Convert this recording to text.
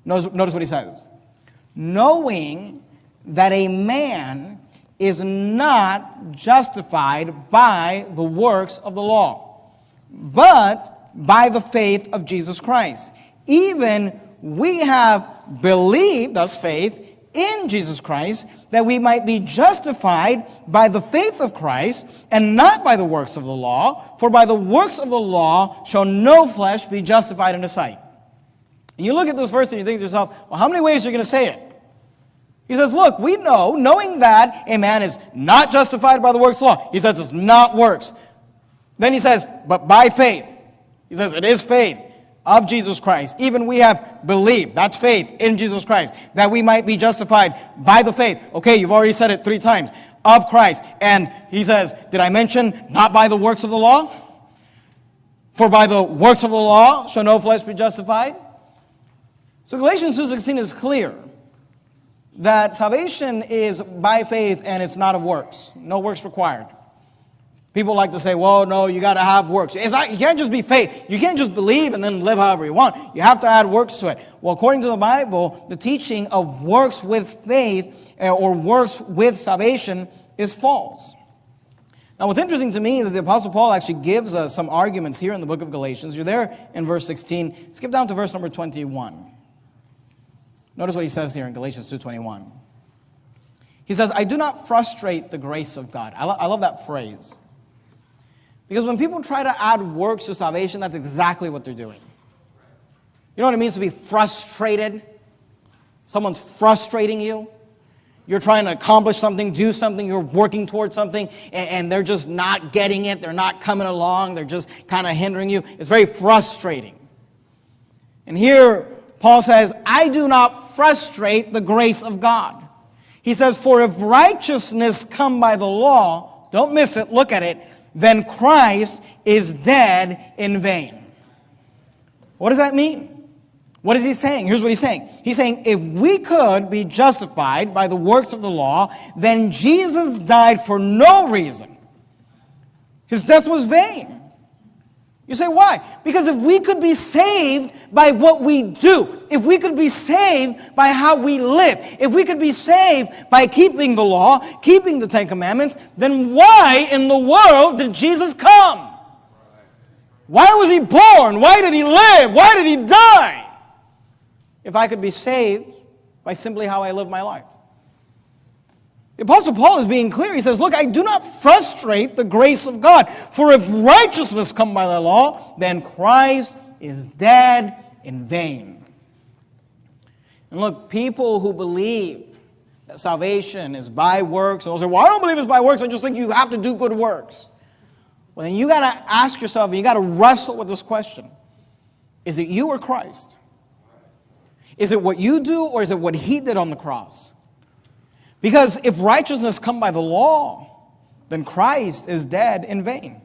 Notice what he says. Knowing that a man is not justified by the works of the law, but by the faith of Jesus Christ. Even we have believed, thus faith, in Jesus Christ, that we might be justified by the faith of Christ, and not by the works of the law. For by the works of the law shall no flesh be justified in His sight. And you look at this verse and you think to yourself, well, how many ways are you going to say it? He says, look, we know, knowing that a man is not justified by the works of the law. He says it's not works. Then he says, but by faith. He says it is faith of Jesus Christ. Even we have believed, that's faith in Jesus Christ, that we might be justified by the faith. Okay, you've already said it 3 times, of Christ. And he says, did I mention not by the works of the law? For by the works of the law shall no flesh be justified. So Galatians 2:16 is clear that salvation is by faith and it's not of works. No works required. People like to say, well, no, you got to have works. It's not, you can't just be faith. You can't just believe and then live however you want. You have to add works to it. Well, according to the Bible, the teaching of works with faith or works with salvation is false. Now, what's interesting to me is that the Apostle Paul actually gives us some arguments here in the book of Galatians. You're there in verse 16. Skip down to verse number 21. Notice what he says here in Galatians 2:21. He says, I do not frustrate the grace of God. I love that phrase. Because when people try to add works to salvation, that's exactly what they're doing. You know what it means to be frustrated? Someone's frustrating you. You're trying to accomplish something, do something, you're working towards something, and they're just not getting it. They're not coming along. They're just kind of hindering you. It's very frustrating. And here, Paul says, I do not frustrate the grace of God. He says, for if righteousness come by the law, don't miss it, look at it, then Christ is dead in vain. What does that mean? What is he saying? Here's what he's saying. He's saying, if we could be justified by the works of the law, then Jesus died for no reason. His death was vain. You say, why? Because if we could be saved by what we do, if we could be saved by how we live, if we could be saved by keeping the law, keeping the 10 Commandments, then why in the world did Jesus come? Why was he born? Why did he live? Why did he die? If I could be saved by simply how I live my life. The Apostle Paul is being clear. He says, look, I do not frustrate the grace of God. For if righteousness come by the law, then Christ is dead in vain. And look, people who believe that salvation is by works, and they'll say, well, I don't believe it's by works. I just think you have to do good works. Well, then you got to ask yourself, and you got to wrestle with this question. Is it you or Christ? Is it what you do, or is it what he did on the cross? Because if righteousness come by the law, then Christ is dead in vain.